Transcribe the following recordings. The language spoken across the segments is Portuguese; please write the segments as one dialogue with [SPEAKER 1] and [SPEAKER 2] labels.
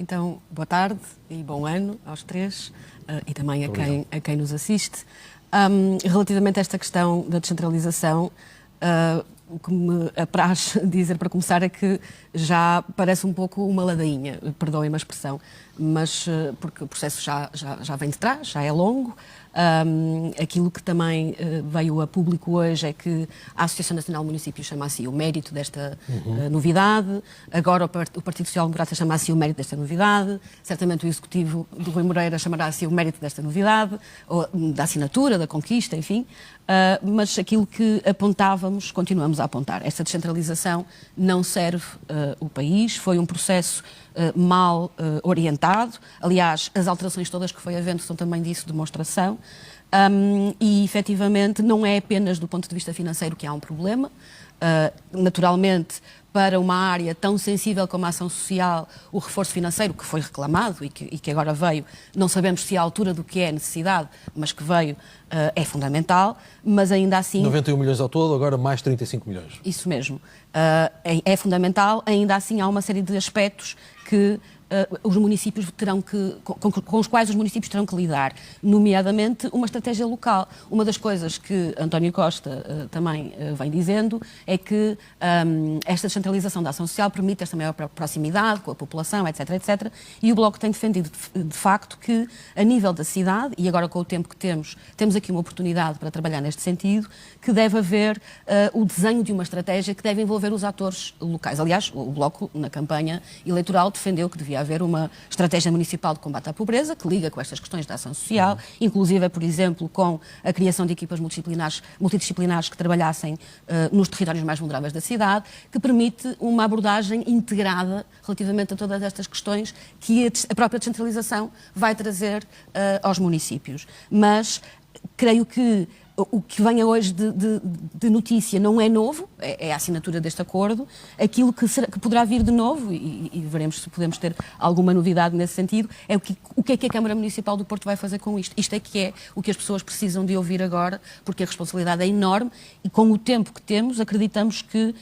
[SPEAKER 1] Então, boa tarde e bom ano aos três e também a quem nos assiste. Relativamente a esta questão da descentralização, o que me apraz dizer para começar é que já parece um pouco uma ladainha, perdoem-me a expressão, mas porque o processo já vem de trás, já é longo. Aquilo que também veio a público hoje é que a Associação Nacional de Municípios chama assim o mérito desta novidade, agora o Partido Social Democrata chama assim o mérito desta novidade, certamente o Executivo do Rui Moreira chamará assim o mérito desta novidade, ou da assinatura, da conquista, enfim, mas aquilo que apontávamos, continuamos a apontar. Esta descentralização não serve o país, foi um processo mal orientado. Aliás, as alterações todas que foi havendo são também disso demonstração. E, efetivamente, não é apenas do ponto de vista financeiro que há um problema. Naturalmente, para uma área tão sensível como a ação social, o reforço financeiro que foi reclamado e que agora veio, não sabemos se é à altura do que é a necessidade, mas que veio, é fundamental, mas ainda assim...
[SPEAKER 2] 91 milhões ao todo, agora mais 35 milhões.
[SPEAKER 1] Isso mesmo. É fundamental, ainda assim há uma série de aspectos que os municípios terão com os quais os municípios terão que lidar, nomeadamente uma estratégia local. Uma das coisas que António Costa também vem dizendo é que esta descentralização da ação social permite esta maior proximidade com a população, etc, etc. E o Bloco tem defendido, de facto, que a nível da cidade, e agora com o tempo que temos aqui uma oportunidade para trabalhar neste sentido, que deve haver o desenho de uma estratégia que deve envolver os atores locais. Aliás, o Bloco, na campanha eleitoral, defendeu que devia haver uma estratégia municipal de combate à pobreza, que liga com estas questões da ação social, inclusive, por exemplo, com a criação de equipas multidisciplinares que trabalhassem nos territórios mais vulneráveis da cidade, que permite uma abordagem integrada relativamente a todas estas questões que a própria descentralização vai trazer aos municípios. Mas creio que o que venha hoje de notícia não é novo, é a assinatura deste acordo. Aquilo que poderá vir de novo, e veremos se podemos ter alguma novidade nesse sentido, é o que é que a Câmara Municipal do Porto vai fazer com isto. Isto é que é o que as pessoas precisam de ouvir agora, porque a responsabilidade é enorme e com o tempo que temos acreditamos que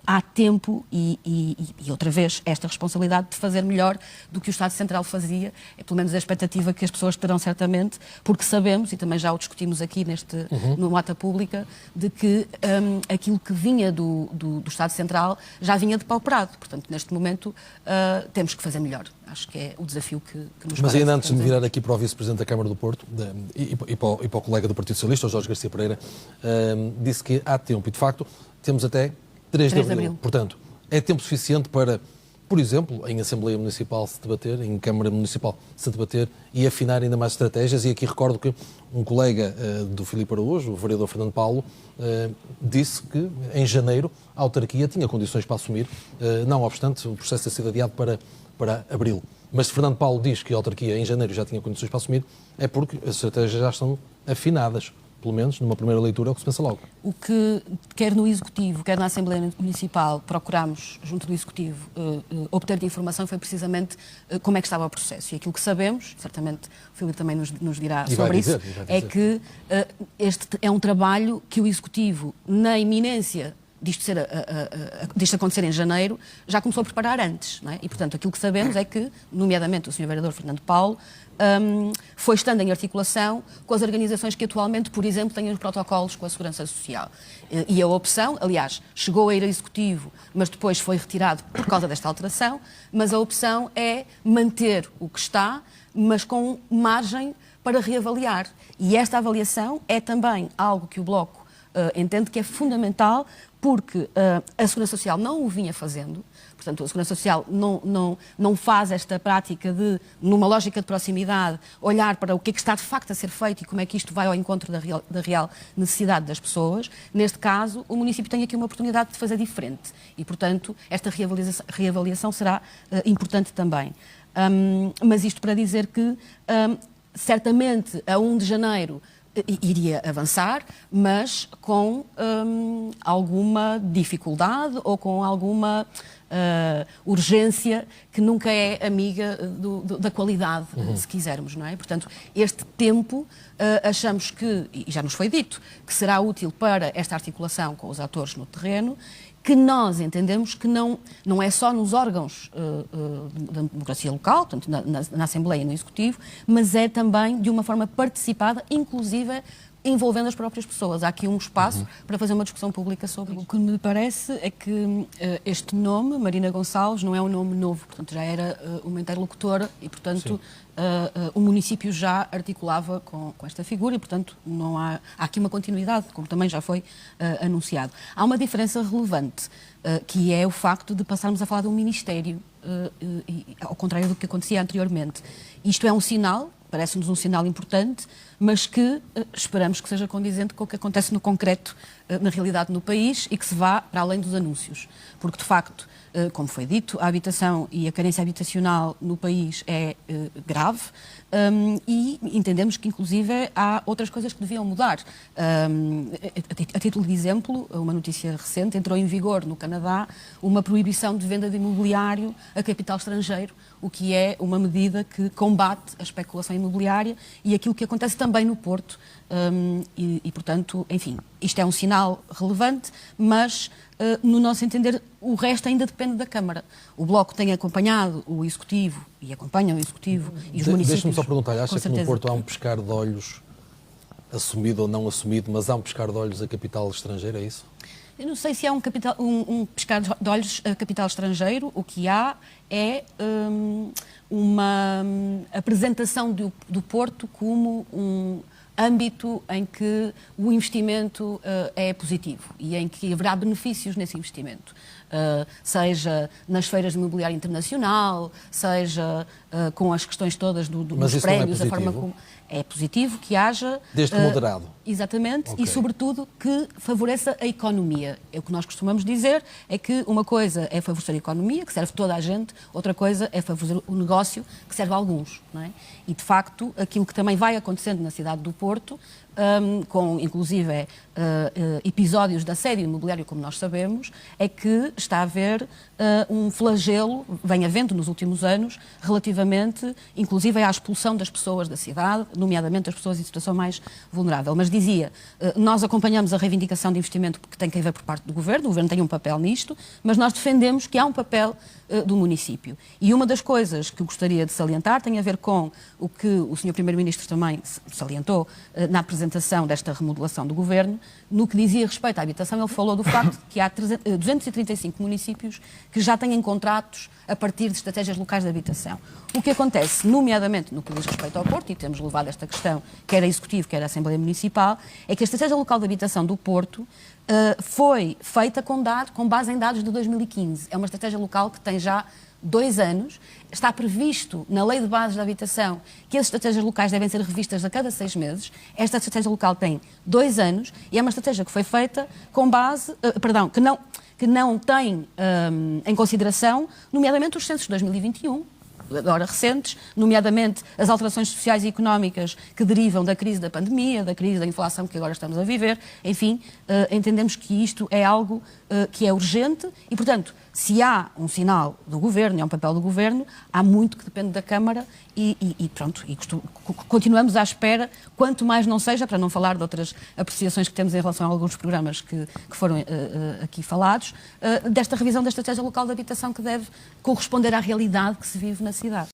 [SPEAKER 1] há tempo e outra vez, esta responsabilidade de fazer melhor do que o Estado Central fazia, é pelo menos a expectativa que as pessoas terão certamente, porque sabemos, e também já o discutimos aqui no Nota Pública, de que aquilo que vinha do Estado Central já vinha depauperado. Portanto, neste momento, temos que fazer melhor. Acho que é o desafio que nos
[SPEAKER 2] Mas ainda antes de me virar aqui para o Vice-Presidente da Câmara do Porto e para o colega do Partido Socialista, o Jorge Garcia Pereira, disse que há tempo e, de facto, temos até 3 de abril. Portanto, é tempo suficiente para, por exemplo, em Assembleia Municipal se debater, em Câmara Municipal se debater e afinar ainda mais estratégias. E aqui recordo que um colega do Filipe Araújo, o vereador Fernando Paulo, disse que em janeiro a autarquia tinha condições para assumir, não obstante o processo ter sido adiado para abril. Mas se Fernando Paulo diz que a autarquia em janeiro já tinha condições para assumir, é porque as estratégias já estão afinadas. Pelo menos, numa primeira leitura, é o que se pensa logo.
[SPEAKER 1] O que, quer no Executivo, quer na Assembleia Municipal, procurámos, junto do Executivo, obter de informação foi precisamente como é que estava o processo. E aquilo que sabemos, certamente o Filipe também nos dirá sobre isso, é que este é um trabalho que o Executivo, na iminência disto acontecer em janeiro, já começou a preparar antes. Não é? E, portanto, aquilo que sabemos é que, nomeadamente o Sr. Vereador Fernando Paulo, foi estando em articulação com as organizações que atualmente, por exemplo, têm os protocolos com a Segurança Social. E a opção, aliás, chegou a ir ao Executivo, mas depois foi retirado por causa desta alteração, mas a opção é manter o que está, mas com margem para reavaliar. E esta avaliação é também algo que o Bloco entende que é fundamental, porque a Segurança Social não o vinha fazendo. Portanto, a Segurança Social não faz esta prática de, numa lógica de proximidade, olhar para o que é que está de facto a ser feito e como é que isto vai ao encontro da real necessidade das pessoas. Neste caso, o município tem aqui uma oportunidade de fazer diferente e, portanto, esta reavaliação será importante também. Mas isto para dizer que, certamente, a 1 de janeiro, iria avançar, mas com alguma dificuldade ou com alguma urgência que nunca é amiga da qualidade, se quisermos, não é? Portanto, este tempo achamos que, e já nos foi dito, que será útil para esta articulação com os atores no terreno que nós entendemos que não é só nos órgãos da democracia local, portanto, na Assembleia e no Executivo, mas é também de uma forma participada, inclusive envolvendo as próprias pessoas. Há aqui um espaço para fazer uma discussão pública sobre isso. O que me parece é que este nome, Marina Gonçalves, não é um nome novo, portanto já era uma interlocutora e, portanto, o município já articulava com esta figura e, portanto, não há aqui uma continuidade, como também já foi anunciado. Há uma diferença relevante, que é o facto de passarmos a falar de um ministério, ao contrário do que acontecia anteriormente. Isto é um sinal, parece-nos um sinal importante, mas que esperamos que seja condizente com o que acontece no concreto, na realidade no país, e que se vá para além dos anúncios. Porque, de facto, como foi dito, a habitação e a carência habitacional no país é grave, e entendemos que, inclusive, há outras coisas que deviam mudar. A título de exemplo, uma notícia recente, entrou em vigor no Canadá uma proibição de venda de imobiliário a capital estrangeiro, o que é uma medida que combate a especulação imobiliária e aquilo que acontece também no Porto. Portanto, enfim, isto é um sinal relevante, mas, no nosso entender, o resto ainda depende da Câmara. O Bloco tem acompanhado o Executivo e acompanha o Executivo e os municípios.
[SPEAKER 2] Deixe-me só perguntar, acha que no Porto há um pescar de olhos, assumido ou não assumido, mas há um pescar de olhos a capital estrangeira, é isso?
[SPEAKER 1] Eu não sei se há um pescar de olhos a capital estrangeiro. O que há é uma apresentação do Porto como um âmbito em que o investimento é positivo e em que haverá benefícios nesse investimento. Seja nas feiras de imobiliário internacional, seja com as questões todas dos prémios, a forma como... É positivo que haja...
[SPEAKER 2] Desde que moderado.
[SPEAKER 1] Exatamente, okay. E sobretudo que favoreça a economia. O que nós costumamos dizer é que uma coisa é favorecer a economia, que serve toda a gente, outra coisa é favorecer o negócio, que serve a alguns. Não é? E, de facto, aquilo que também vai acontecendo na cidade do Porto, com inclusive episódios de assédio imobiliário, como nós sabemos, é que está a haver um flagelo, vem havendo nos últimos anos, relativamente, inclusive, à expulsão das pessoas da cidade, nomeadamente as pessoas em situação mais vulnerável. Mas dizia, nós acompanhamos a reivindicação de investimento que tem que haver por parte do Governo tem um papel nisto, mas nós defendemos que há um papel do município. E uma das coisas que eu gostaria de salientar tem a ver com o que o Sr. Primeiro-Ministro também salientou na apresentação desta remodelação do Governo. No que dizia respeito à habitação, ele falou do facto de que há 235 municípios que já têm contratos a partir de estratégias locais de habitação. O que acontece, nomeadamente no que diz respeito ao Porto, e temos levado esta questão, quer a Executivo, quer a Assembleia Municipal, é que a estratégia local de habitação do Porto foi feita com base em dados de 2015. É uma estratégia local que tem já 2 anos. Está previsto na Lei de Bases da Habitação que as estratégias locais devem ser revistas a cada 6 meses. Esta estratégia local tem 2 anos e é uma estratégia que foi feita com base, que não tem em consideração, nomeadamente os censos de 2021, agora recentes, nomeadamente as alterações sociais e económicas que derivam da crise da pandemia, da crise da inflação que agora estamos a viver. Enfim, entendemos que isto é algo que é urgente e, portanto, se há um sinal do Governo, é um papel do Governo, há muito que depende da Câmara e continuamos à espera, quanto mais não seja, para não falar de outras apreciações que temos em relação a alguns programas que foram aqui falados, desta revisão da estratégia local de habitação que deve corresponder à realidade que se vive na cidade.